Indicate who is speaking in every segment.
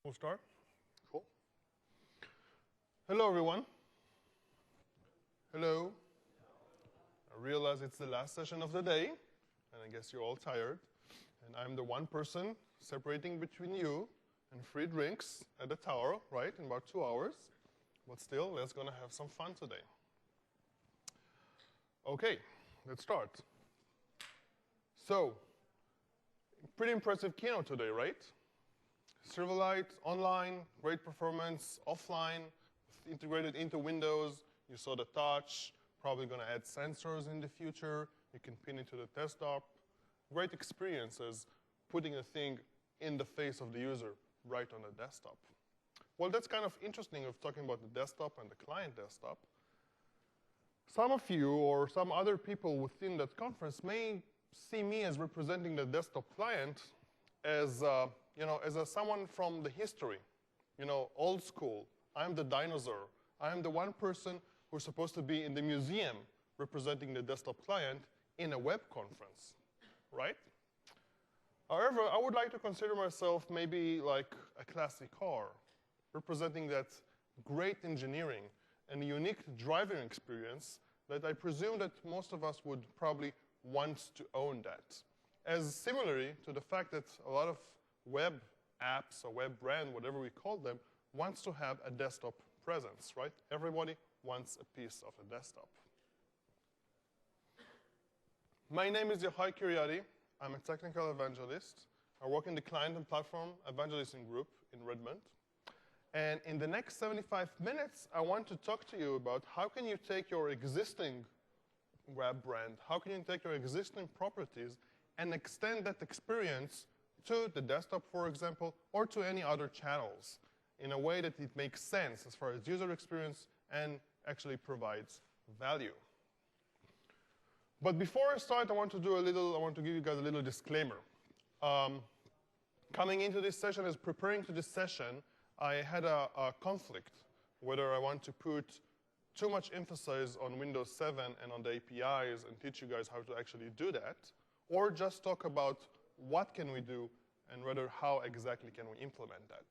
Speaker 1: We'll start. Cool. Hello, everyone. Hello. I realize it's the last session of the day, and I guess you're all tired. And I'm the one person separating between you and free drinks at the tower, right, in about 2 hours. But still, let's gonna have some fun today. Okay, let's start. So, pretty impressive keynote today, right? Silverlight, online, great performance, offline, integrated into Windows. You saw the touch, probably gonna add sensors in the future. You can pin it to the desktop. Great experiences putting a thing in the face of the user right on the desktop. Well, that's kind of interesting of talking about the desktop and the client desktop. Some of you or some other people within that conference may see me as representing the desktop client as someone from the history, old school. I'm the dinosaur. I'm the one person who's supposed to be in the museum representing the desktop client in a web conference, right? However, I would like to consider myself maybe like a classic car, representing that great engineering and a unique driving experience that I presume that most of us would probably want to own that. As similarly to the fact that a lot of web apps or web brand, whatever we call them, wants to have a desktop presence, right? Everybody wants a piece of a desktop. My name is Yochay Kiriaty. I'm a technical evangelist. I work in the client and platform evangelism group in Redmond. And in the next 75 minutes, I want to talk to you about how can you take your existing web brand, how can you take your existing properties and extend that experience to the desktop, for example, or to any other channels in a way that it makes sense as far as user experience and actually provides value. But before I start, I want to give you guys a little disclaimer. Coming into this session, as preparing to this session, I had a conflict whether I want to put too much emphasis on Windows 7 and on the APIs and teach you guys how to actually do that, or just talk about what can we do and rather how exactly can we implement that.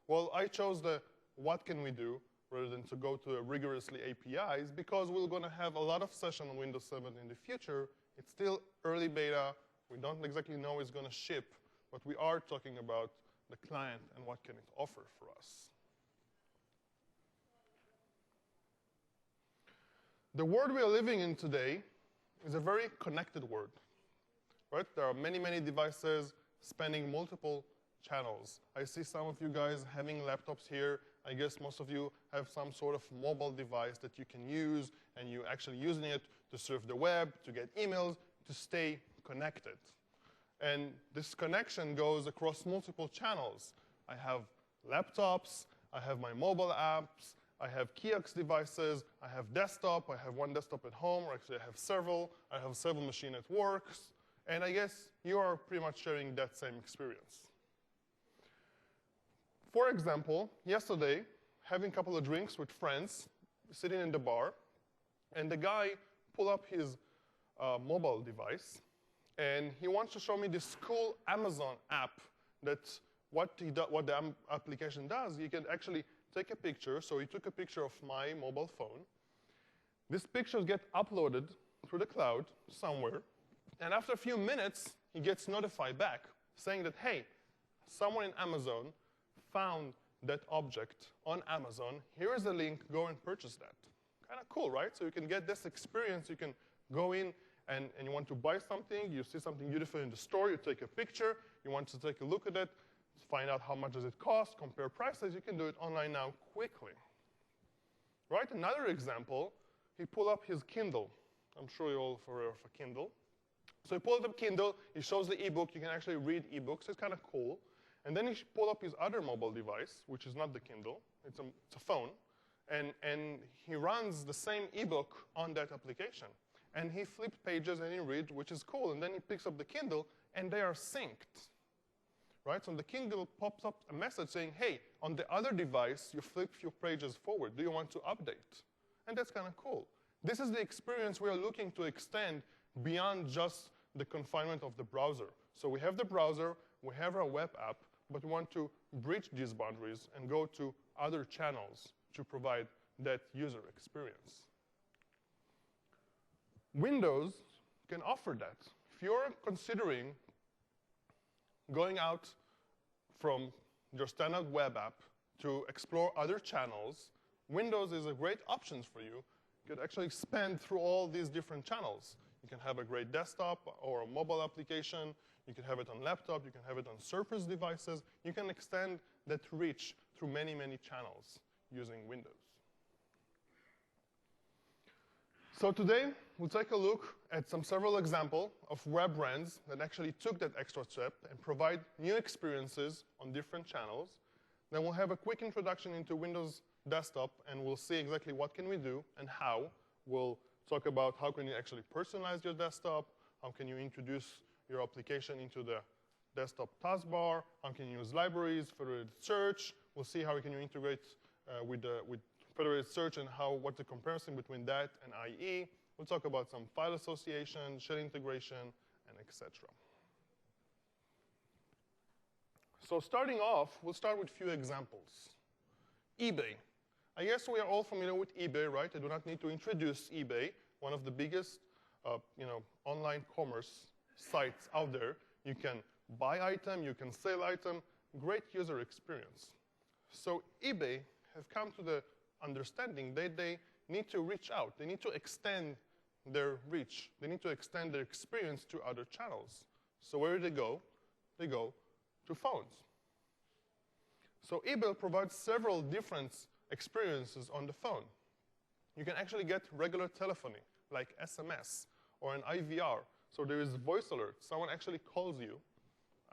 Speaker 1: Well, I chose the what can we do rather than to go to rigorously APIs because we're going to have a lot of session on Windows 7 in the future. It's still early beta. We don't exactly know it's going to ship, but we are talking about the client and what can it offer for us. The world we are living in today is a very connected world, right? There are many, many devices spanning multiple channels. I see some of you guys having laptops here. I guess most of you have some sort of mobile device that you can use, and you're actually using it to surf the web, to get emails, to stay connected. And this connection goes across multiple channels. I have laptops, I have my mobile apps, I have kiosk devices, I have desktop, I have one desktop at home, or actually I have several machines at work, and I guess you are pretty much sharing that same experience. For example, yesterday, having a couple of drinks with friends, sitting in the bar, and the guy pulled up his mobile device, and he wants to show me this cool Amazon app that what the application does, you can actually take a picture. So he took a picture of my mobile phone. These pictures get uploaded through the cloud somewhere. And after a few minutes, he gets notified back saying that, hey, someone in Amazon found that object on Amazon. Here is the link. Go and purchase that. Kind of cool, right? So you can get this experience. You can go in and you want to buy something. You see something beautiful in the store. You take a picture. You want to take a look at it, find out how much does it cost, compare prices. You can do it online now quickly. Right? Another example, he pulled up his Kindle. I'm sure you're all aware of a Kindle. So he pulled up Kindle. He shows the ebook. You can actually read ebooks. It's kind of cool. And then he pulled up his other mobile device, which is not the Kindle. It's a phone. And he runs the same ebook on that application. And he flipped pages and he read, which is cool. And then he picks up the Kindle, and they are synced. Right? So on the Kindle pops up a message saying, hey, on the other device, you flip a few pages forward. Do you want to update? And that's kind of cool. This is the experience we are looking to extend beyond just the confinement of the browser. So we have the browser, we have our web app, but we want to breach these boundaries and go to other channels to provide that user experience. Windows can offer that. If you're considering going out from your standard web app to explore other channels, Windows is a great option for you. You could actually expand through all these different channels. You can have a great desktop or a mobile application. You can have it on laptop. You can have it on Surface devices. You can extend that reach through many, many channels using Windows. So today, we'll take a look at several examples of web brands that actually took that extra step and provide new experiences on different channels. Then we'll have a quick introduction into Windows Desktop, and we'll see exactly what can we do and how. We'll talk about how can you actually personalize your desktop, how can you introduce your application into the desktop taskbar, how can you use libraries, federated search. We'll see how can you integrate with federated search and what's the comparison between that and IE. We'll talk about some file association, shell integration, and etc. So starting off, we'll start with a few examples. eBay. I guess we are all familiar with eBay, right? I do not need to introduce eBay, one of the biggest online commerce sites out there. You can buy item, you can sell item, great user experience. So eBay have come to the understanding that they need to reach out. They need to extend their reach. They need to extend their experience to other channels. So where do they go? They go to phones. So eBay provides several different experiences on the phone. You can actually get regular telephony, like SMS or an IVR. So there is voice alert. Someone actually calls you,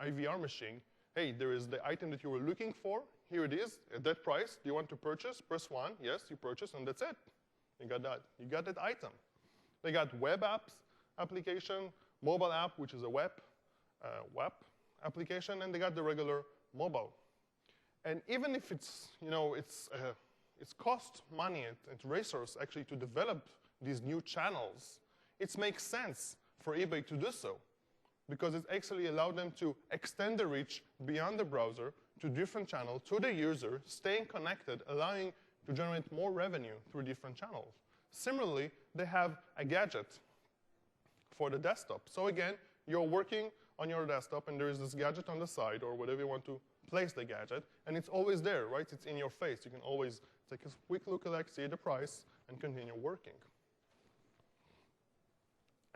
Speaker 1: IVR machine. Hey, there is the item that you were looking for. Here it is, at that price. Do you want to purchase? Press 1. Yes, you purchase, and that's it. You got that. You got that item. They got web apps application, mobile app, which is a web application, and they got the regular mobile. And even if it's, it's cost money and resource actually to develop these new channels, it makes sense for eBay to do so, because it actually allowed them to extend the reach beyond the browser to different channels, to the user, staying connected, allowing to generate more revenue through different channels. Similarly, they have a gadget for the desktop. So again, you're working on your desktop, and there is this gadget on the side, or whatever you want to place the gadget, and it's always there, right? It's in your face. You can always take a quick look at it, see the price, and continue working.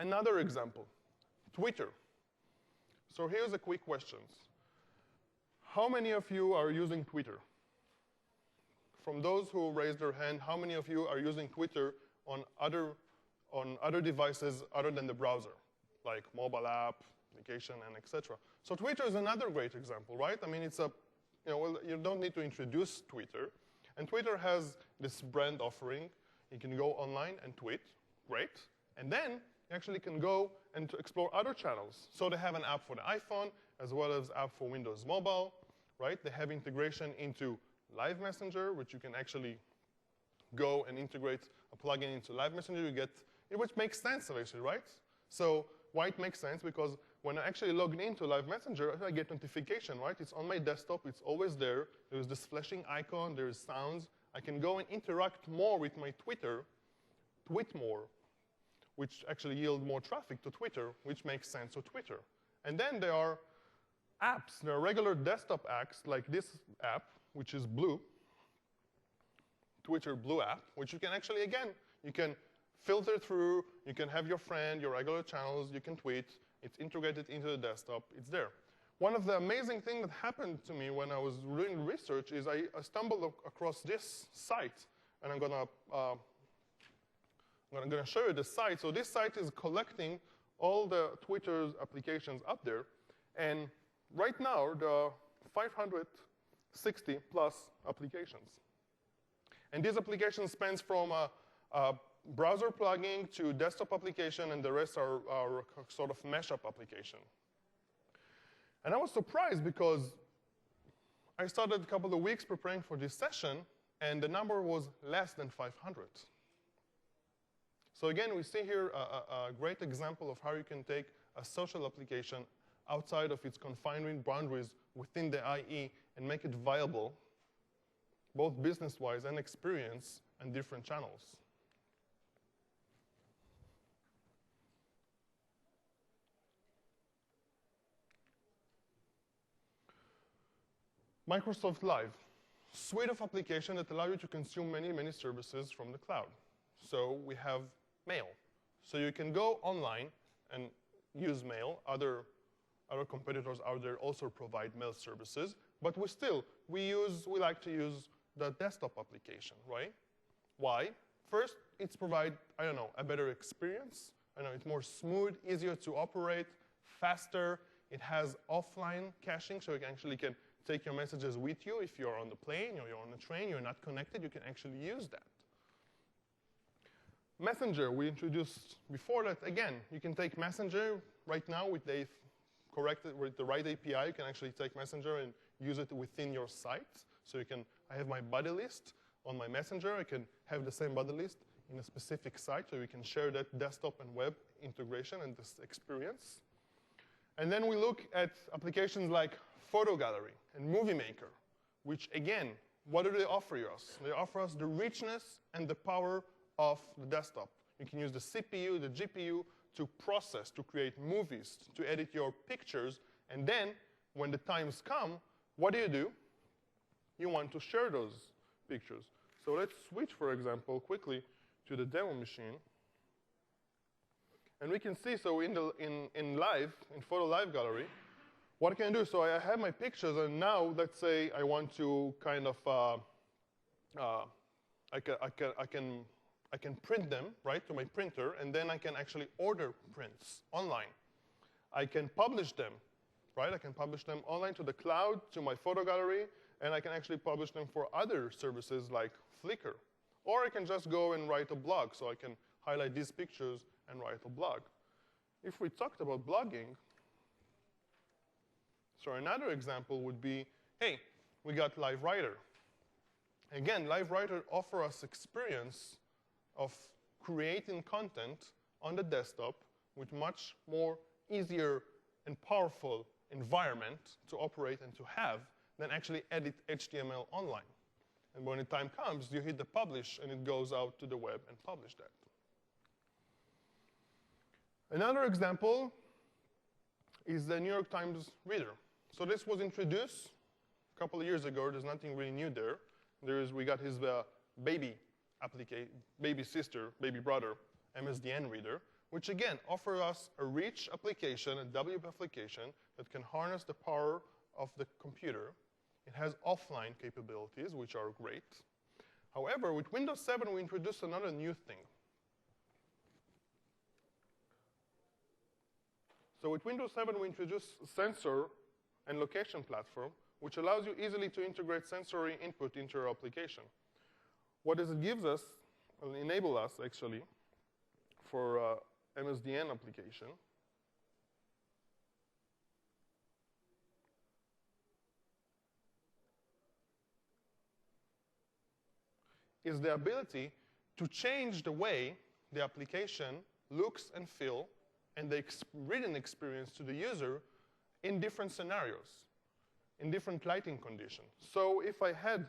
Speaker 1: Another example, Twitter. So here's a quick question. How many of you are using Twitter? From those who raised their hand, how many of you are using Twitter on other devices other than the browser, like mobile app, application, and etc.? So Twitter is another great example, right? I mean, it's you don't need to introduce Twitter. And Twitter has this brand offering. You can go online and tweet, great. And then you actually can go and explore other channels. So they have an app for the iPhone, as well as app for Windows Mobile, right? They have integration into Live Messenger, which you can actually go and integrate a plugin into Live Messenger. You get, which makes sense, actually, right? So why it makes sense? Because when I actually log into Live Messenger, I get notification, right? It's on my desktop. It's always there. There's this flashing icon. There's sounds. I can go and interact more with my Twitter, tweet more, which actually yield more traffic to Twitter, which makes sense to Twitter. And then there are apps. There are regular desktop apps, like this app, which is Blue, Twitter Blue app, which you can actually, again, you can filter through. You can have your friend, your regular channels. You can tweet. It's integrated into the desktop. It's there. One of the amazing things that happened to me when I was doing research is I stumbled across this site, and I'm gonna show you the site. So this site is collecting all the Twitter's applications up there, and right now there are 560 plus applications. And these applications spans from a browser plugin to desktop application, and the rest are sort of mashup application. And I was surprised because I started a couple of weeks preparing for this session, and the number was less than 500. So again, we see here a great example of how you can take a social application outside of its confining boundaries within the IE and make it viable, both business-wise and experience, and different channels. Microsoft Live, suite of applications that allow you to consume many, many services from the cloud. So we have mail. So you can go online and use mail. Other competitors out there also provide mail services. But we like to use the desktop application, right? Why? First, it's provide, a better experience. It's more smooth, easier to operate, faster. It has offline caching, so you can take your messages with you. If you're on the plane or you're on the train, you're not connected, you can actually use that. Messenger, we introduced before that. Again, you can take Messenger right now with the right API. You can actually take Messenger and use it within your site. So I have my buddy list on my Messenger. I can have the same buddy list in a specific site, so we can share that desktop and web integration and this experience. And then we look at applications like Photo Gallery and Movie Maker, which again, what do they offer us? They offer us the richness and the power of the desktop. You can use the CPU, the GPU to process, to create movies, to edit your pictures, and then when the times come, what do? You want to share those pictures. So let's switch, for example, quickly to the demo machine. And we can see, so in Photo Live Gallery, what I can do, so I have my pictures, and now let's say I want to kind of, I can print them, right, to my printer, and then I can actually order prints online. I can publish them, right? I can publish them online to the cloud, to my photo gallery, and I can actually publish them for other services like Flickr. Or I can just go and write a blog, so I can highlight these pictures and write a blog. If we talked about blogging, so another example would be, hey, we got LiveWriter. Again, LiveWriter offers us experience of creating content on the desktop with much more easier and powerful environment to operate and to have than actually edit HTML online. And when the time comes, you hit the publish, and it goes out to the web and publish that. Another example is the New York Times Reader. So this was introduced a couple of years ago. There's nothing really new there. We got his baby sister, baby brother, MSDN reader, which again offers us a rich application, a WP application that can harness the power of the computer. It has offline capabilities, which are great. However, with Windows 7, we introduced another new thing. So with Windows 7, we introduced sensor and location platform, which allows you easily to integrate sensory input into your application. What does it give us, enable us actually, for MSDN application? Is the ability to change the way the application looks and feels and the reading experience to the user in different scenarios, in different lighting conditions. So if I had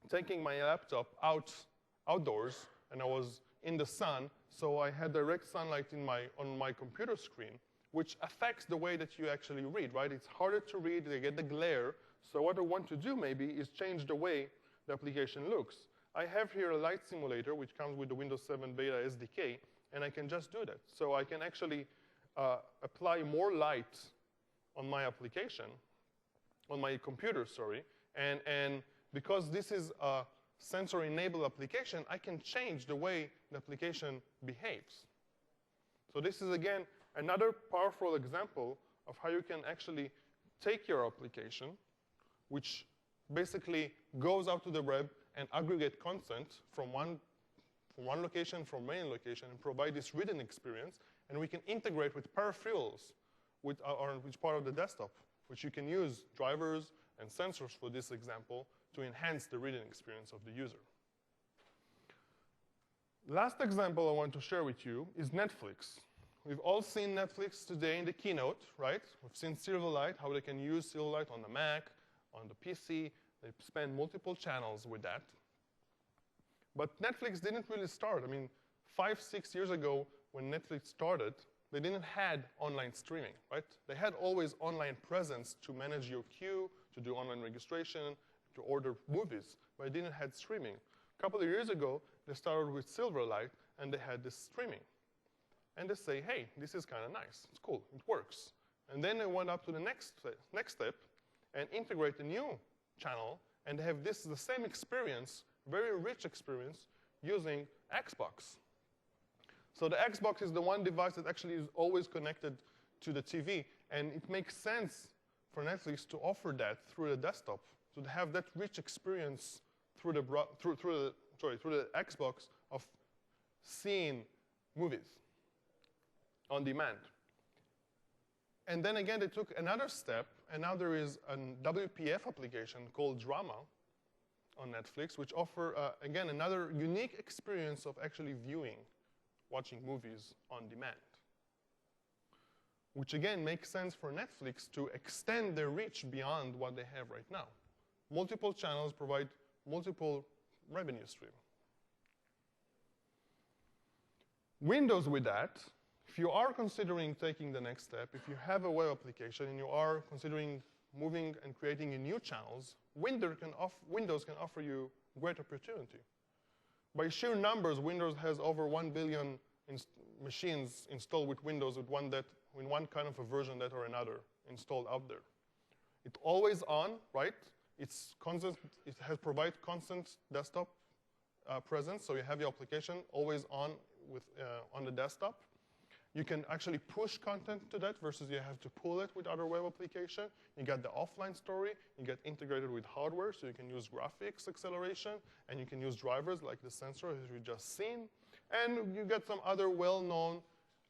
Speaker 1: taking my laptop outdoors and I was in the sun, so I had direct sunlight on my computer screen, which affects the way that you actually read, right? It's harder to read, they get the glare. So what I want to do maybe is change the way the application looks. I have here a light simulator, which comes with the Windows 7 Beta SDK, and I can just do that. So I can actually apply more light on my application, on my computer, sorry, and because this is a sensor-enabled application, I can change the way the application behaves. So this is, again, another powerful example of how you can actually take your application, which basically goes out to the web and aggregate content from one location, from main location, and provide this reading experience. And we can integrate with peripherals, which part of the desktop, which you can use drivers and sensors for this example to enhance the reading experience of the user. Last example I want to share with you is Netflix, we've all seen Netflix today in the keynote, right? We've seen Silverlight, how they can use Silverlight on the Mac, on the PC. They spend multiple channels with that. But Netflix didn't really start. I mean, 5, 6 years ago, when Netflix started, they didn't had online streaming, right? They had always online presence to manage your queue, to do online registration, to order movies, but they didn't have streaming. A couple of years ago, they started with Silverlight, and they had this streaming. And they say, hey, this is kind of nice. It's cool. It works. And then they went up to the next step and integrate a new channel, and they have the same experience, very rich experience, using Xbox. So the Xbox is the one device that actually is always connected to the TV, and it makes sense for Netflix to offer that through the desktop, to have that rich experience through the Xbox of seeing movies on demand. And then again, they took another step, and now there is a WPF application called Drama on Netflix, which offer, again, another unique experience of actually watching movies on demand. Which again makes sense for Netflix to extend their reach beyond what they have right now. Multiple channels provide multiple revenue streams. Windows with that, if you are considering taking the next step, if you have a web application and you are considering moving and creating new channels, Windows can offer you great opportunity. By sheer numbers, Windows has over 1 billion machines installed with Windows with one kind of a version that or another installed out there. It's always on, right? It's constant. It provides constant desktop presence, so you have your application always on on the desktop. You can actually push content to that versus you have to pull it with other web application. You get the offline story. You get integrated with hardware, so you can use graphics acceleration, and you can use drivers like the sensor as we just seen. And you get some other well-known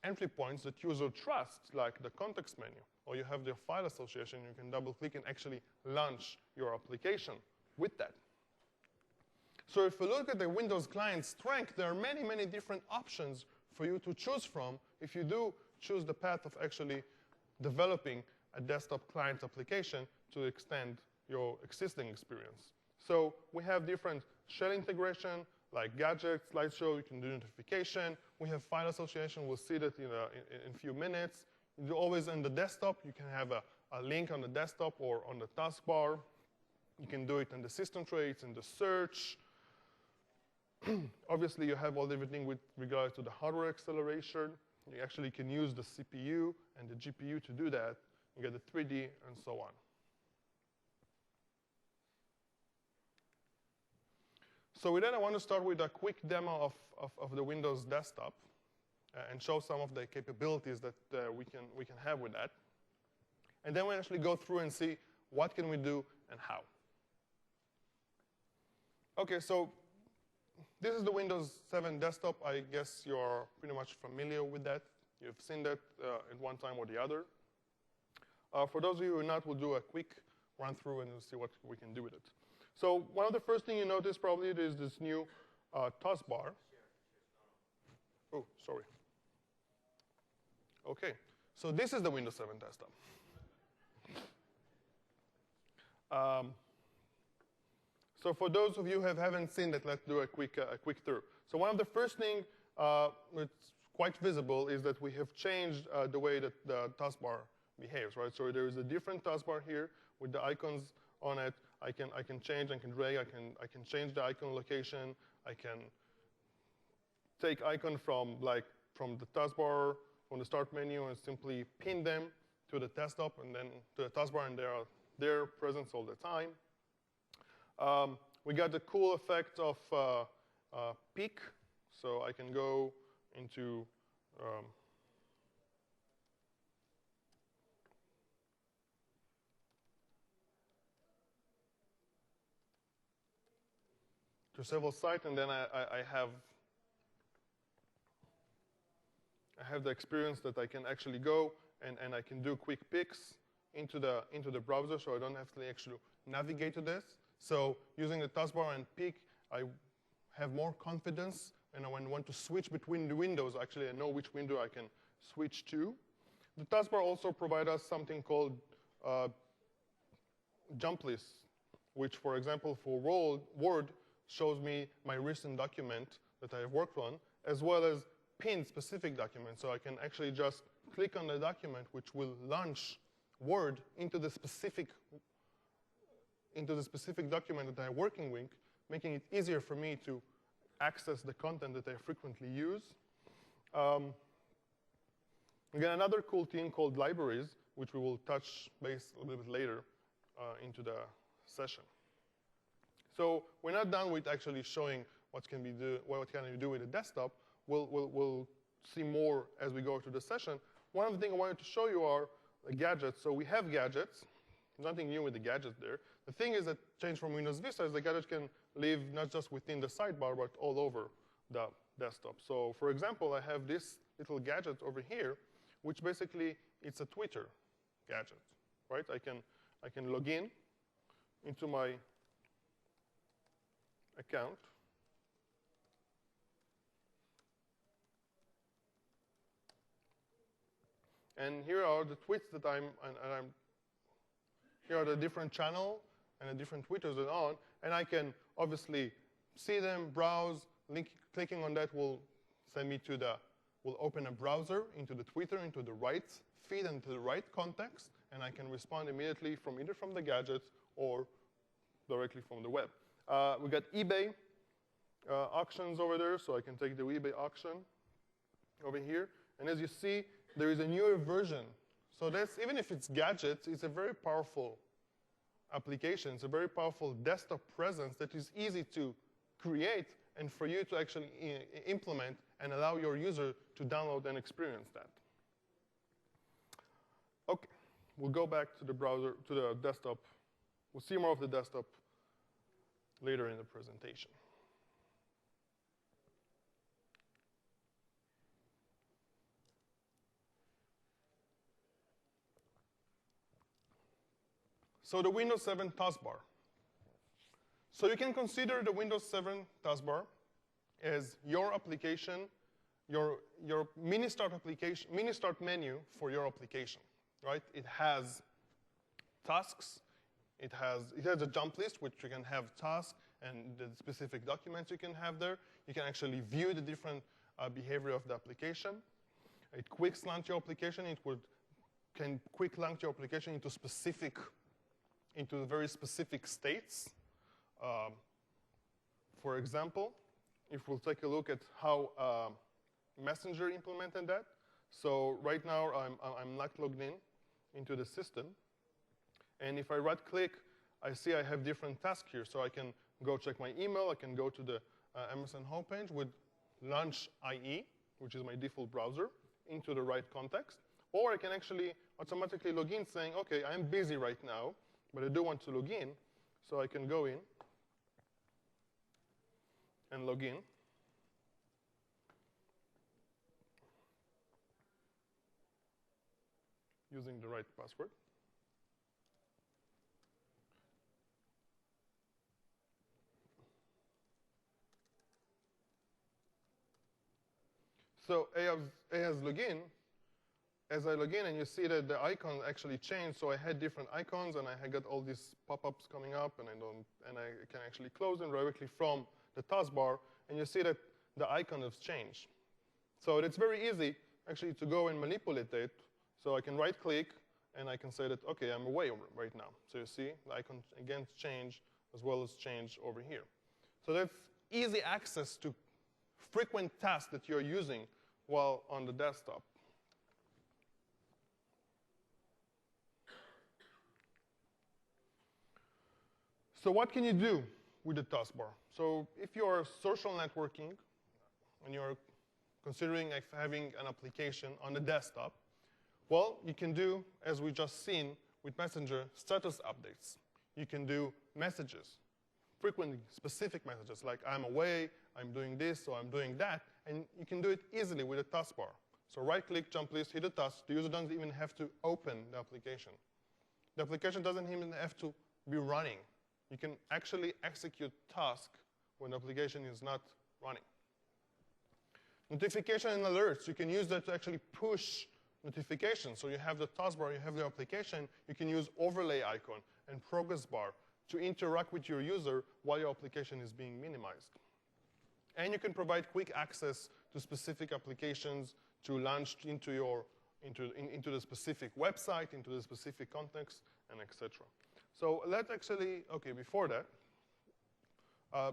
Speaker 1: entry points that users trust, like the context menu. Or you have the file association. You can double-click and actually launch your application with that. So if you look at the Windows client strength, there are many, many different options for you to choose from if you do choose the path of actually developing a desktop client application to extend your existing experience. So we have different shell integration, like gadgets, slideshow, you can do notification. We have file association. We'll see that in a few minutes. You're always on the desktop. You can have a link on the desktop or on the taskbar. You can do it in the system traits, in the search. Obviously, you have everything with regard to the hardware acceleration. You actually can use the CPU and the GPU to do that. You get the 3D and so on. So with that, I want to start with a quick demo of the Windows desktop and show some of the capabilities that we can have with that. And then we'll actually go through and see what can we do and how. OK, so this is the Windows 7 desktop. I guess you're pretty much familiar with that. You've seen that at one time or the other. For those of you who are not, we'll do a quick run through and we'll see what we can do with it. So one of the first things you notice probably is this new taskbar. Oh, sorry. OK, so this is the Windows 7 desktop. So for those of you who haven't seen that, let's do a quick through. So one of the first things that's quite visible is that we have changed the way that the taskbar behaves, right? So there is a different taskbar here with the icons on it. I can change, I can drag, I can change the icon location. I can take icon from the taskbar, from the start menu, and simply pin them to the desktop and then to the taskbar, and they are there present all the time. We got the cool effect of peek, so I can go into to several sites, and then I have the experience that I can actually go and I can do quick picks into the browser, so I don't have to actually navigate to this. So using the taskbar and peek, I have more confidence, and when I want to switch between the windows, actually I know which window I can switch to. The taskbar also provides us something called jump lists, which, for example, for Word, shows me my recent document that I have worked on, as well as pinned specific documents. So I can actually just click on the document, which will launch Word into the specific document that I'm working with, making it easier for me to access the content that I frequently use. Again, another cool thing called libraries, which we will touch base a little bit later into the session. So we're not done with actually showing what can you do with a desktop. We'll see more as we go through the session. One of the things I wanted to show you are the gadgets. So we have gadgets. Nothing new with the gadgets there. The thing is that changed from Windows Vista is the gadget can live not just within the sidebar, but all over the desktop. So for example, I have this little gadget over here, which basically it's a Twitter gadget, right? I can log in into my account. And here are the tweets that here are the different channel and the different Twitters and on. And I can obviously see them, browse. Clicking on that will send me to will open a browser into the Twitter, into the right feed, and to the right context. And I can respond immediately from either from the gadgets or directly from the web. We got eBay auctions over there, so I can take the eBay auction over here. And as you see, there is a newer version. So that's, even if it's gadgets, it's a very powerful application. It's a very powerful desktop presence that is easy to create and for you to actually implement and allow your user to download and experience that. OK, we'll go back to the browser, to the desktop. We'll see more of the desktop later in the presentation. So the Windows 7 taskbar. So you can consider the Windows 7 taskbar as your application, your mini start application, mini start menu for your application, right? It has tasks. It has a jump list, which you can have tasks and the specific documents you can have there. You can actually view the different behavior of the application. It quick launch your application. Can quick launch your application into very specific states. For example, if we'll take a look at how Messenger implemented that. So right now, I'm not logged in into the system. And if I right-click, I see I have different tasks here. So I can go check my email. I can go to the MSN homepage with Launch IE, which is my default browser, into the right context. Or I can actually automatically log in saying, OK, I'm busy right now, but I do want to log in. So I can go in and log in. Using the right password. So as login, as I log in, and you see that the icon actually changed. So I had different icons, and I got all these pop-ups coming up, and I can actually close them directly from the taskbar. And you see that the icon has changed. So it's very easy actually to go and manipulate it. So I can right-click, and I can say that, OK, I'm away right now. So you see the icon again change as well as change over here. So that's easy access to frequent tasks that you're using while on the desktop. So what can you do with the taskbar? So if you're social networking and you're considering having an application on the desktop, well, you can do, as we just seen with Messenger, status updates. You can do messages, frequent specific messages, like I'm away, I'm doing this, or I'm doing that. And you can do it easily with a taskbar. So right-click, jump list, hit a task. The user doesn't even have to open the application. The application doesn't even have to be running. You can actually execute tasks when the application is not running. Notification and alerts, you can use that to actually push notifications. So you have the taskbar, you have the application, you can use overlay icon and progress bar to interact with your user while your application is being minimized. And you can provide quick access to specific applications to launch into the specific website, into the specific context, and etc. So let's actually, okay, before that,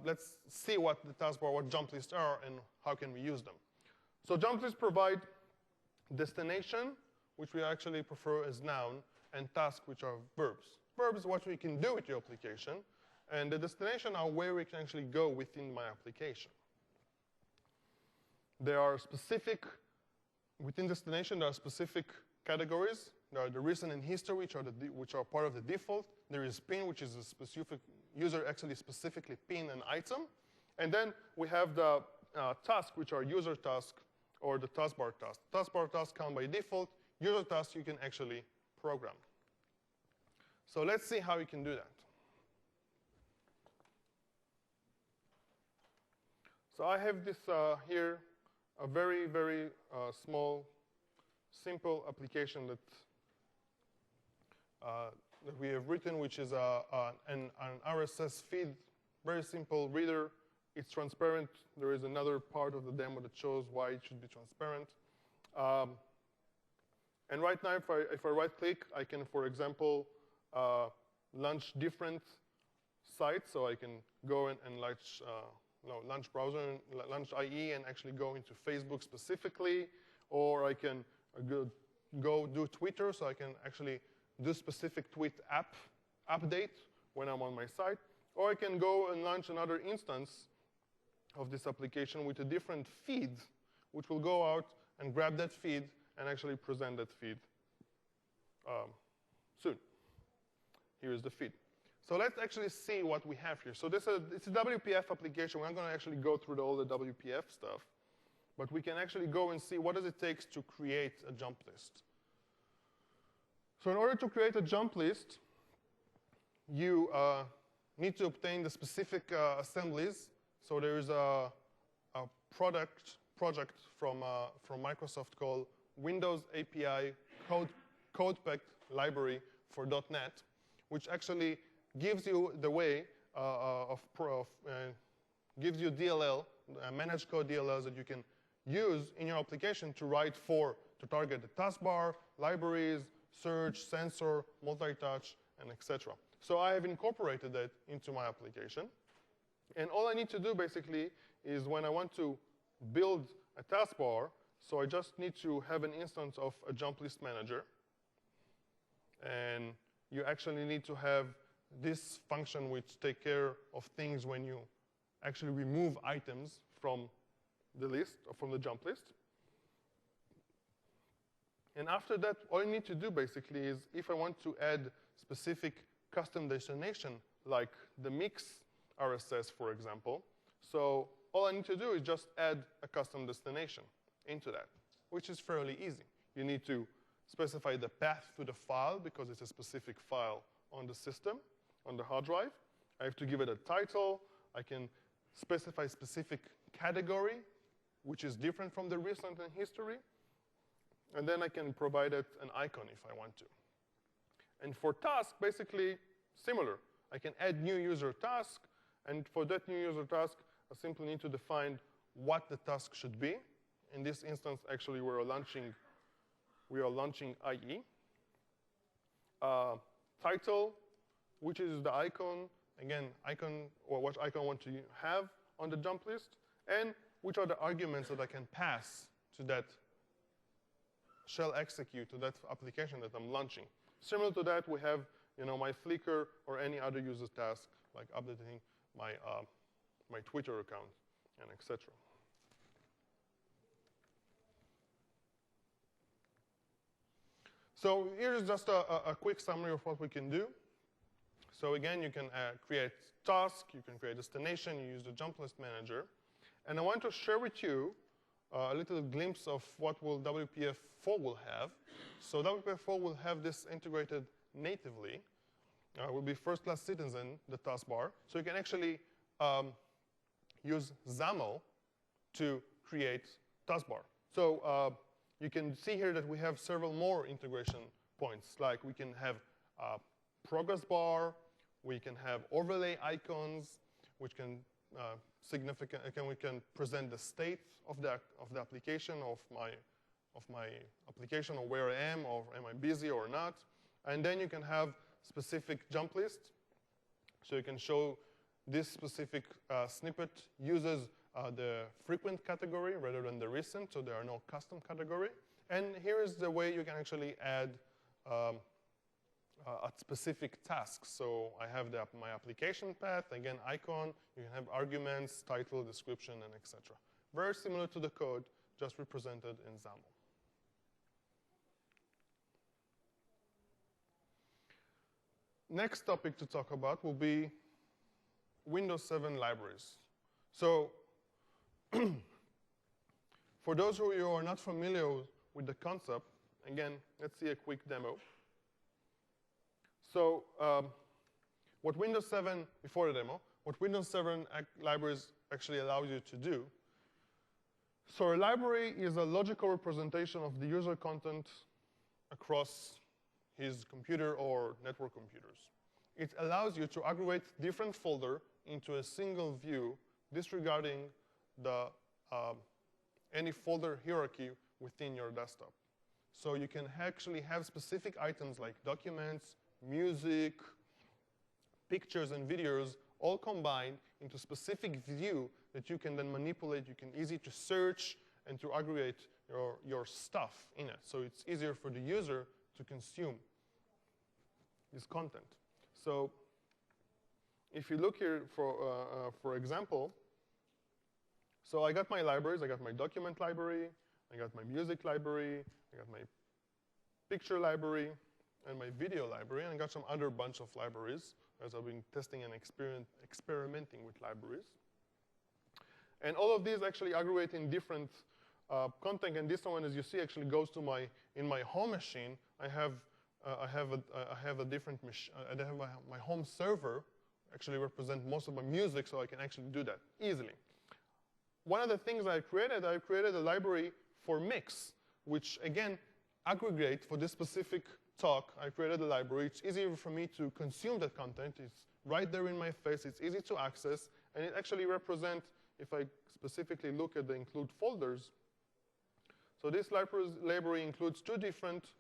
Speaker 1: let's see what the taskbar, what jump lists are, and how can we use them. So jump lists provide destination, which we actually prefer as noun, and task, which are verbs. Verbs, what we can do with your application, and the destination are where we can actually go within my application. There are specific, within destination, there are specific categories. There are the recent and history, which are part of the default. There is pin, which is a specific user actually specifically pin an item. And then we have the task, which are user task or the taskbar task. Taskbar task come by default. User task you can actually program. So let's see how you can do that. So I have this here, a very, very small, simple application that we have written, which is an RSS feed, very simple reader. It's transparent. There is another part of the demo that shows why it should be transparent. And right now, if I right-click, I can, for example, launch different sites. So I can go and launch browser, launch IE, and actually go into Facebook specifically. Or I can go do Twitter, so I can actually do specific tweet app update when I'm on my site. Or I can go and launch another instance of this application with a different feed, which will go out and grab that feed and actually present that feed soon. Here is the feed. So let's actually see what we have here. So it's a WPF application. We're not going to actually go through all the WPF stuff. But we can actually go and see what does it take to create a jump list. So in order to create a jump list, you need to obtain the specific assemblies. So there is a project from Microsoft called Windows API Code-Packed Library for .NET, which actually gives you the way gives you DLL, managed code DLLs that you can use in your application to target the taskbar, libraries, search, sensor, multi-touch, and etc. So I have incorporated that into my application. And all I need to do basically is when I want to build a taskbar, so I just need to have an instance of a jump list manager. And you actually need to have this function which takes care of things when you actually remove items from the list or from the jump list. And after that, all you need to do basically is if I want to add specific custom destination, like the mix RSS, for example, so all I need to do is just add a custom destination into that, which is fairly easy. You need to specify the path to the file because it's a specific file on the system, on the hard drive. I have to give it a title. I can specify specific category, which is different from the recent and history. And then I can provide it an icon if I want to. And for task, basically similar. I can add new user task. And for that new user task, I simply need to define what the task should be. In this instance, actually, we are launching IE. Title, which is the icon. Again, or what icon I want to have on the jump list. And which are the arguments that I can pass to that shall execute to that application that I'm launching. Similar to that, we have my Flickr or any other user task, like updating my Twitter account, and etc. So here's just a quick summary of what we can do. So again, you can create task, you can create destination, you use the jump list manager. And I want to share with you a little glimpse of what WPF4 will have. So WPF4 will have this integrated natively. Will be first-class citizen, the taskbar. So you can actually use XAML to create taskbar. So you can see here that we have several more integration points. Like we can have a progress bar, we can have overlay icons, which can we can present the state of the application of my application, or where I am, or am I busy or not. And then you can have specific jump lists. So you can show this specific snippet uses the frequent category rather than the recent, so there are no custom category. And here is the way you can actually add a specific task. So I have my application path, again, icon. You can have arguments, title, description, and etc. Very similar to the code, just represented in XAML. Next topic to talk about will be Windows 7 libraries. So for those of you who are not familiar with the concept, again, let's see a quick demo. So what Windows 7, before the demo, what Windows 7 libraries actually allow you to do. So a library is a logical representation of the user content across his computer or network computers. It allows you to aggregate different folders into a single view, disregarding any folder hierarchy within your desktop. So you can actually have specific items like documents, music, pictures, and videos all combined into a specific view that you can then manipulate. You can easy to search and to aggregate your stuff in it. So it's easier for the user to consume this content. So if you look here, for example, so I got my libraries. I got my document library. I got my music library. I got my picture library and my video library. And I got some other bunch of libraries as I've been testing and experimenting with libraries. And all of these actually aggregate in different content. And this one, as you see, actually goes to in my home machine. I have a different machine. I have my home server actually represent most of my music, so I can actually do that easily. One of the things I created a library for mix, which again aggregate for this specific talk. I created a library. It's easier for me to consume that content. It's right there in my face. It's easy to access, and it actually represents, if I specifically look at the include folders. So this library includes 2 different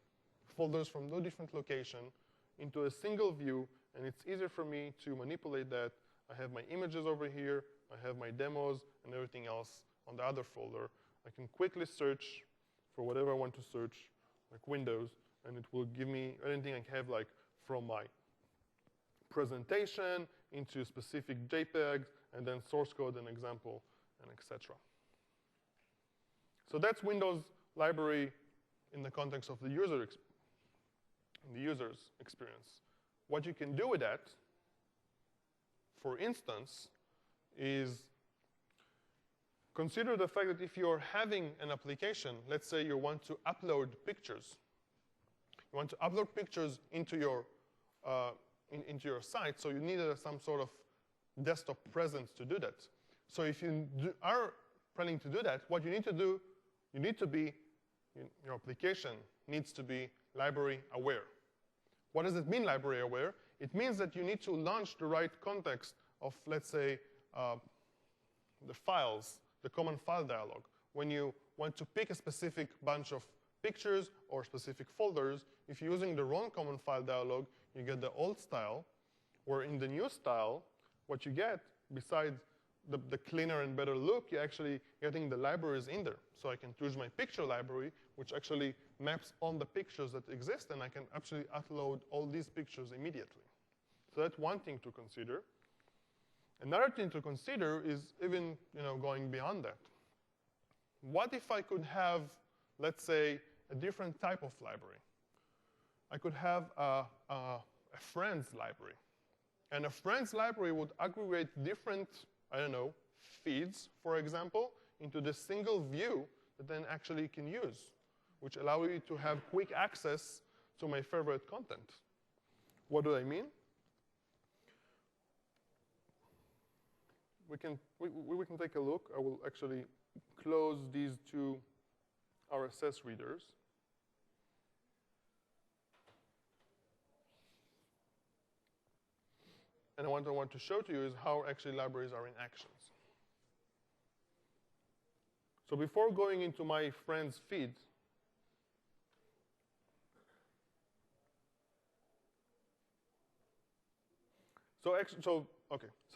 Speaker 1: folders from 2 different locations into a single view, and it's easier for me to manipulate that. I have my images over here. I have my demos and everything else on the other folder. I can quickly search for whatever I want to search, like Windows, and it will give me anything I have, like from my presentation into specific JPEGs, and then source code and example, and etc. So that's Windows library in the context of the user's experience. What you can do with that, for instance, is consider the fact that if you're having an application, let's say you want to upload pictures. You want to upload pictures into your site, so you need some sort of desktop presence to do that. So if you are planning to do that, what you need to do, your application needs to be library aware. What does it mean, library aware? It means that you need to launch the right context of, let's say, the files, the common file dialog. When you want to pick a specific bunch of pictures or specific folders, if you're using the wrong common file dialog, you get the old style, where in the new style, what you get, besides the cleaner and better look, you're actually getting the libraries in there. So I can choose my picture library, which actually maps on the pictures that exist, and I can actually upload all these pictures immediately. So that's one thing to consider. Another thing to consider is even going beyond that. What if I could have, let's say, a different type of library? I could have a friends library. And a friends library would aggregate different, feeds, for example, into the single view that then actually can use, which allow you to have quick access to my favorite content. What do I mean? We can take a look. I will actually close these 2 RSS readers. And what I want to show to you is how actually libraries are in actions. So before going into my friend's feed, so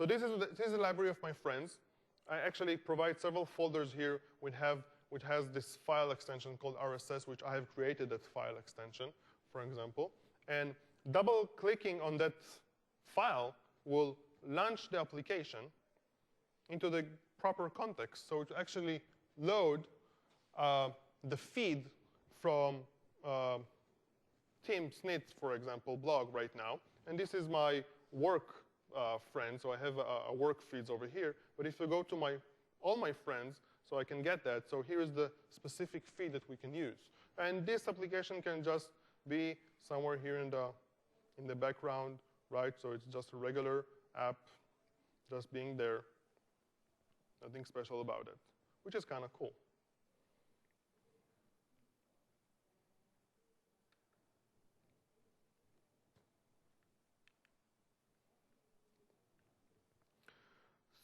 Speaker 1: this is the library of my friends. I actually provide several folders here which has this file extension called RSS, which I have created that file extension, for example. And double-clicking on that file will launch the application into the proper context. So to actually load the feed from Tim Snit's, for example, blog right now. And this is my work friend, so I have a work feeds over here. But if you go to all my friends, so I can get that. So here is the specific feed that we can use. And this application can just be somewhere here in the background, right? So it's just a regular app just being there. Nothing special about it, which is kind of cool.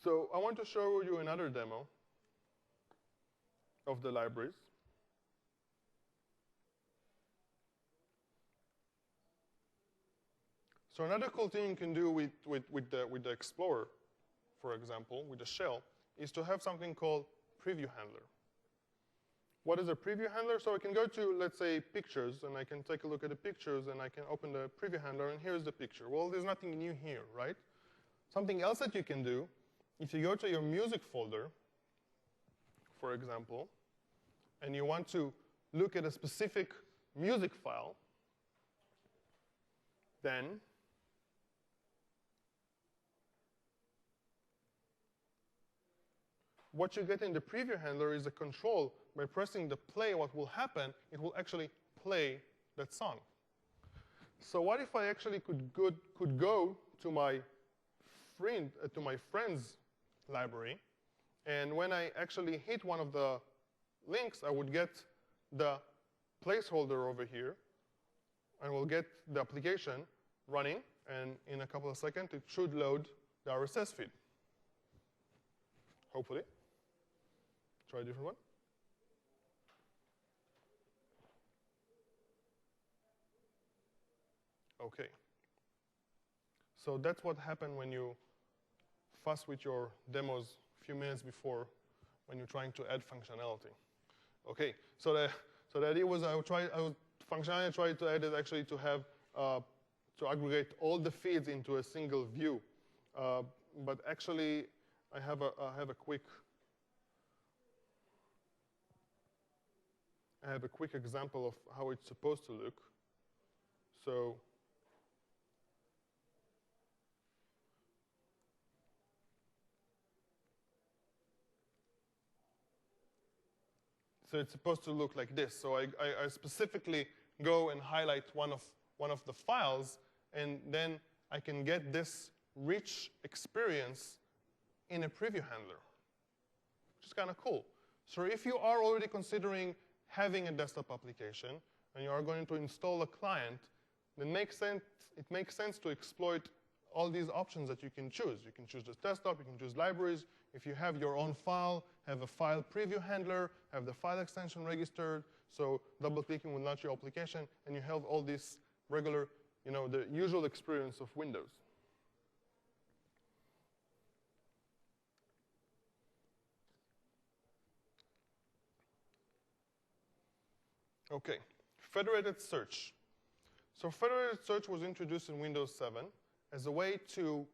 Speaker 1: So I want to show you another demo of the libraries. So another cool thing you can do with the Explorer, for example, with the shell, is to have something called preview handler. What is a preview handler? So I can go to, let's say, pictures, and I can take a look at the pictures, and I can open the preview handler, and here's the picture. Well, there's nothing new here, right? Something else that you can do, if you go to your music folder, for example, and you want to look at a specific music file, then what you get in the preview handler is a control. By pressing the play, what will happen, it will actually play that song. So what if I actually could go to my friend's library, and when I actually hit one of the links, I would get the placeholder over here, and we'll get the application running, and in a couple of seconds, it should load the RSS feed. Hopefully. Try a different one. OK. So that's what happened when you fuss with your demos a few minutes before when you're trying to add functionality. OK, so the idea was functionality I tried to add is actually to have to aggregate all the feeds into a single view. But actually, I have a quick example of how it's supposed to look. So it's supposed to look like this. So I specifically go and highlight one of the files, and then I can get this rich experience in a preview handler, which is kind of cool. So if you are already considering having a desktop application and you are going to install a client, then it makes sense to exploit all these options that you can choose. You can choose the desktop, you can choose libraries. If you have your own file, have a file preview handler, have the file extension registered, so double-clicking will launch your application, and you have all this regular, the usual experience of Windows. OK, federated search. So federated search was introduced in Windows 7 as a way to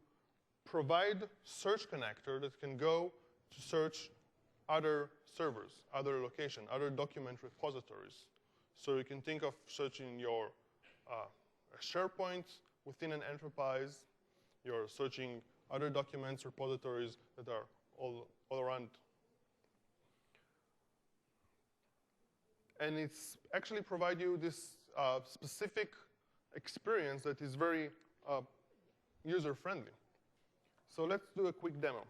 Speaker 1: provide search connector that can go to search other servers, other locations, other document repositories. So you can think of searching your SharePoint within an enterprise. You're searching other documents, repositories that are all around. And it's actually provide you this specific experience that is very user-friendly. So let's do a quick demo.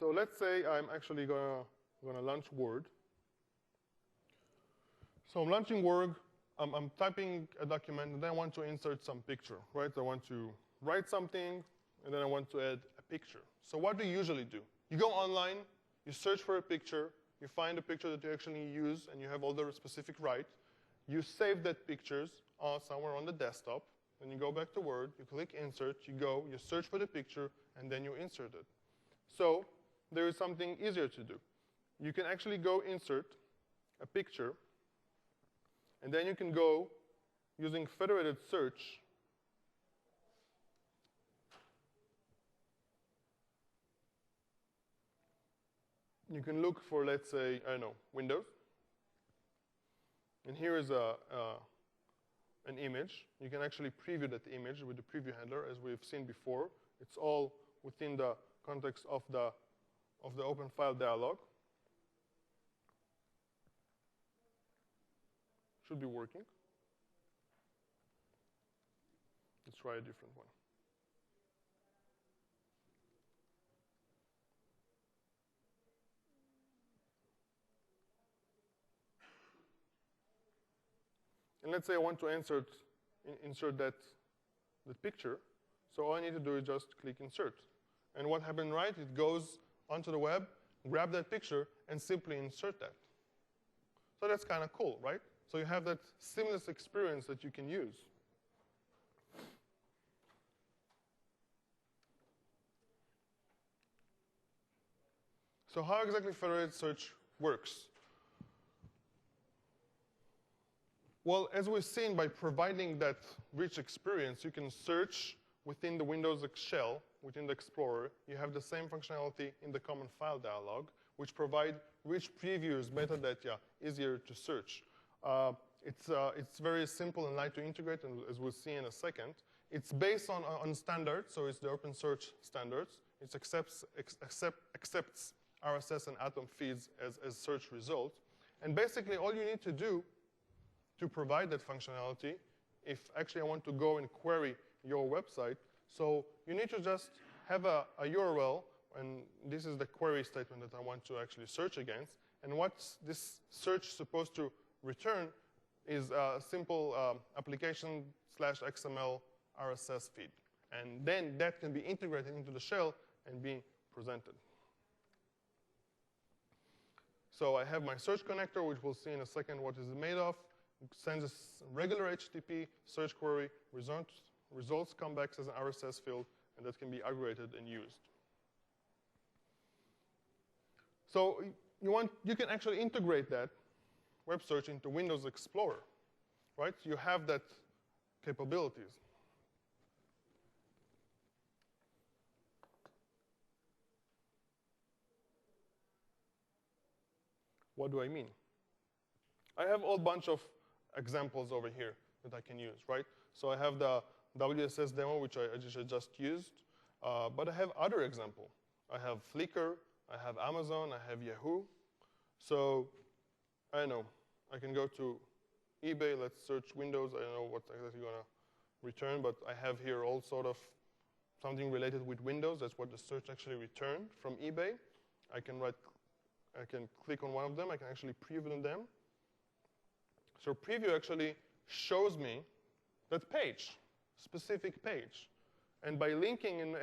Speaker 1: So let's say I'm actually gonna launch Word. So I'm launching Word. I'm typing a document, and then I want to insert some picture, right? I want to write something, and then I want to add a picture. So what do you usually do? You go online, you search for a picture, you find a picture that you actually use, and you have all the specific right. You save that pictures somewhere on the desktop, then you go back to Word, you click Insert, you search for the picture, and then you insert it. So there is something easier to do. You can actually go insert a picture, and then you can go using federated search. You can look for, let's say, I don't know, Windows. And here is an image. You can actually preview that image with the preview handler, as we've seen before. It's all within the context of the open file dialog. Should be working. Let's try a different one. And let's say I want to insert that picture. So all I need to do is just click Insert. And what happened, right? It goes onto the web, grab that picture, and simply insert that. So that's kind of cool, right? So you have that seamless experience that you can use. So how exactly federated search works? Well, as we've seen, by providing that rich experience, you can search within the Windows shell, within the Explorer. You have the same functionality in the common file dialog, which provide rich previews, metadata, easier to search. It's very simple and light to integrate, and as we'll see in a second. It's based on standards, so it's the open search standards. It accepts RSS and Atom feeds as search results. And basically, all you need to do to provide that functionality, if actually I want to go and query your website, so you need to just have a URL, and this is the query statement that I want to actually search against. And what's this search supposed to return is a simple application/XML RSS feed. And then that can be integrated into the shell and be presented. So I have my search connector, which we'll see in a second what is it made of. It sends a regular HTTP search query, results come back as an RSS field, and that can be aggregated and used. So you can actually integrate that web search into Windows Explorer, right? You have that capabilities. What do I mean? I have a whole bunch of examples over here that I can use, right? So I have the WSS demo, which I just used, but I have other examples. I have Flickr, I have Amazon, I have Yahoo. So I don't know, I can go to eBay, let's search Windows. I don't know what's exactly going to return, but I have here all sort of something related with Windows. That's what the search actually returned from eBay. I can click on one of them. I can actually preview them. So preview actually shows me that page, specific page. And by linking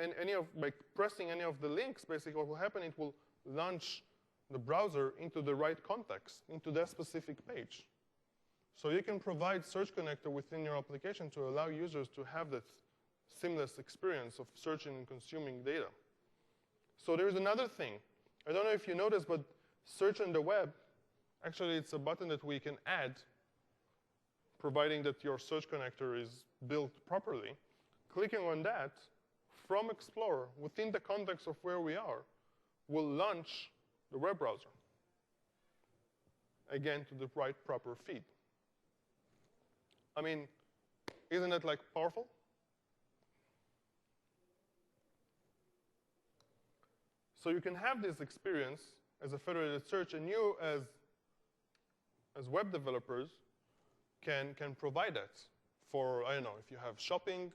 Speaker 1: by pressing any of the links, basically what will happen, it will launch the browser into the right context, into that specific page. So you can provide Search Connector within your application to allow users to have that seamless experience of searching and consuming data. So there's another thing. I don't know if you noticed, but search on the web, actually it's a button that we can add, providing that your Search Connector is built properly. Clicking on that from Explorer, within the context of where we are, will launch the web browser. Again, to the right proper feed. I mean, isn't it like powerful? So you can have this experience as a federated search, and you as web developers can provide that for, I don't know, if you have shopping,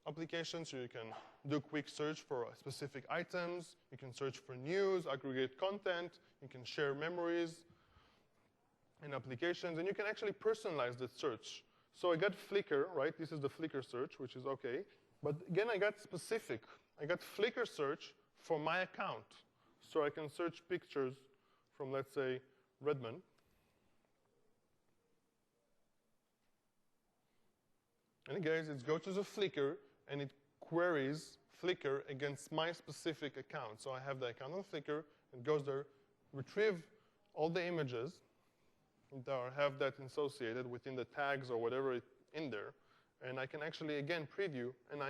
Speaker 1: application, so you can do quick search for specific items. You can search for news, aggregate content. You can share memories in applications, and you can actually personalize the search. So I got Flickr, right? This is the Flickr search, which is OK. But again, I got specific. I got Flickr search for my account. So I can search pictures from, let's say, Redmond. And guys, it goes to the Flickr, and it queries Flickr against my specific account. So I have the account on Flickr, it goes there, retrieve all the images that have that associated within the tags or whatever in there, and I can actually, again, preview, and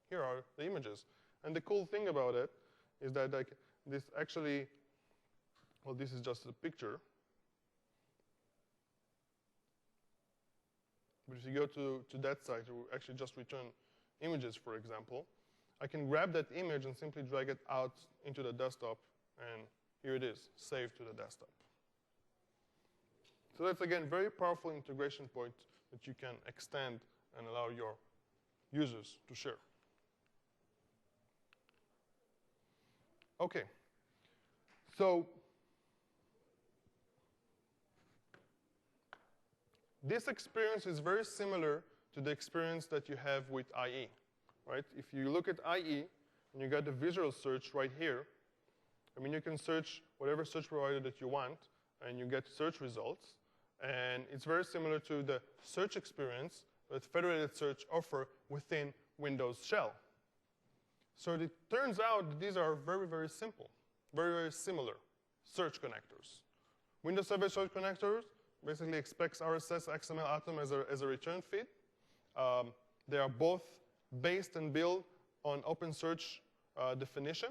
Speaker 1: here are the images. And the cool thing about it is that this actually, well, this is just a picture. But if you go to that site, it will actually just return images, for example. I can grab that image and simply drag it out into the desktop, and here it is, saved to the desktop. So that's, again, very powerful integration point that you can extend and allow your users to share. OK. So this experience is very similar to the experience that you have with IE, right? If you look at IE, and you got the visual search right here, I mean, you can search whatever search provider that you want, and you get search results. And it's very similar to the search experience that federated search offer within Windows Shell. So it turns out that these are very, very simple, very, very similar search connectors. Windows Server Search Connectors basically expects RSS XML Atom as a return feed. They are both based and built on OpenSearch definition.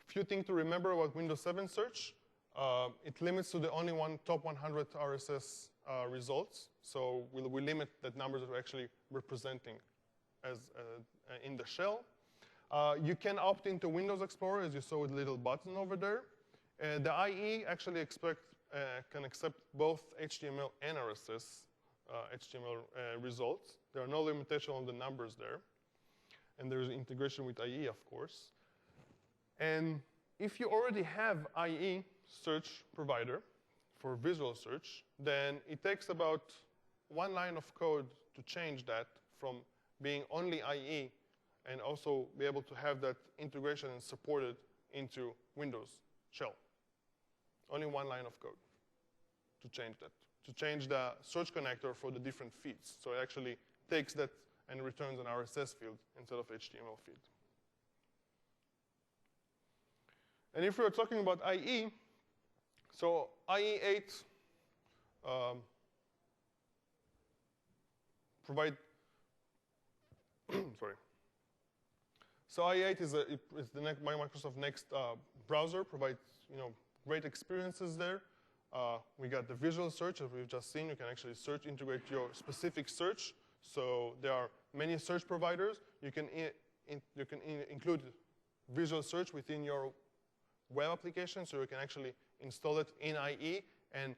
Speaker 1: Few things to remember about Windows 7 search. It limits to the only top 100 RSS results. So we limit the numbers that we're actually representing as in the shell. You can opt into Windows Explorer, as you saw with the little button over there. The IE actually can accept both HTML and RSS HTML results. There are no limitations on the numbers there. And there's integration with IE, of course. And if you already have IE search provider for visual search, then it takes about one line of code to change that from being only IE and also be able to have that integration and supported into Windows Shell. Only one line of code to change that, to change the search connector for the different feeds. So it actually takes that and returns an RSS field instead of HTML field. And if we're talking about IE, so IE8 provide, sorry. So IE8 is the Microsoft Next browser, provides great experiences there. We got the visual search, as we've just seen. You can actually search, integrate your specific search. So there are many search providers. You can include visual search within your web application, so you can actually install it in IE, and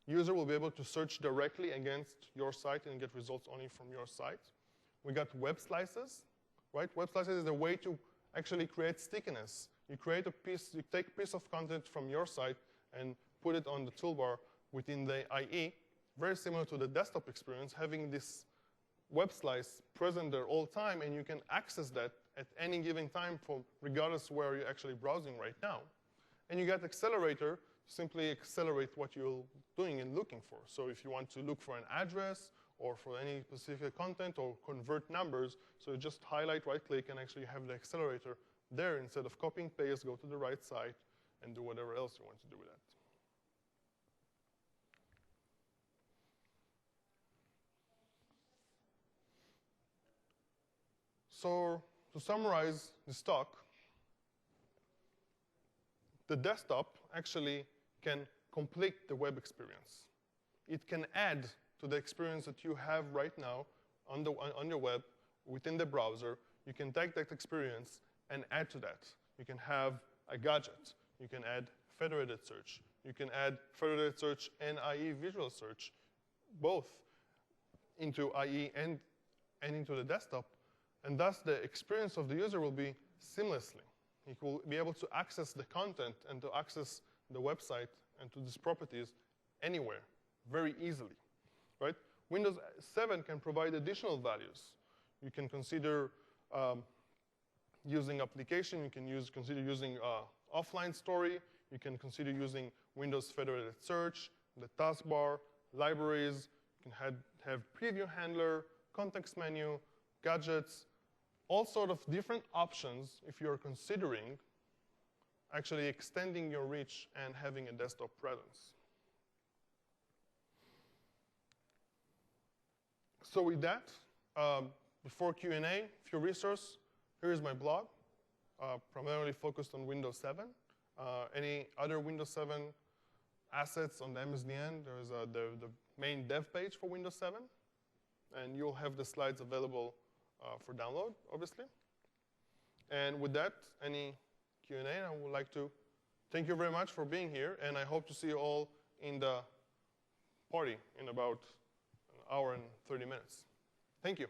Speaker 1: user will be able to search directly against your site and get results only from your site. We got web slices, right? Web slices is a way to actually create stickiness. You create a piece, you take a piece of content from your site and put it on the toolbar within the IE, very similar to the desktop experience, having this web slice present there all the time, and you can access that at any given time regardless where you're actually browsing right now. And you got accelerator to simply accelerate what you're doing and looking for. So if you want to look for an address or for any specific content or convert numbers, so you just highlight, right-click, and actually have the accelerator there instead of copying paste, go to the right site, and do whatever else you want to do with that. So to summarize this talk, the desktop actually can complete the web experience. It can add to the experience that you have right now on your web within the browser. You can take that experience and add to that. You can have a gadget. You can add federated search. You can add federated search and IE visual search, both. into IE and into the desktop, and thus the experience of the user will be seamlessly. He will be able to access the content and to access the website and to these properties anywhere very easily, right? Windows 7 can provide additional values. You can consider using application. You can consider using offline story. You can consider using Windows Federated Search, the taskbar, libraries. You can have preview handler, context menu, gadgets, all sort of different options if you're considering actually extending your reach and having a desktop presence. So with that, before Q&A, few resources. Here is my blog, primarily focused on Windows 7. Any other Windows 7 assets on the MSDN, there is the main dev page for Windows 7. And you'll have the slides available for download, obviously. And with that, any Q&A, I would like to thank you very much for being here. And I hope to see you all in the party in about an hour and 30 minutes. Thank you.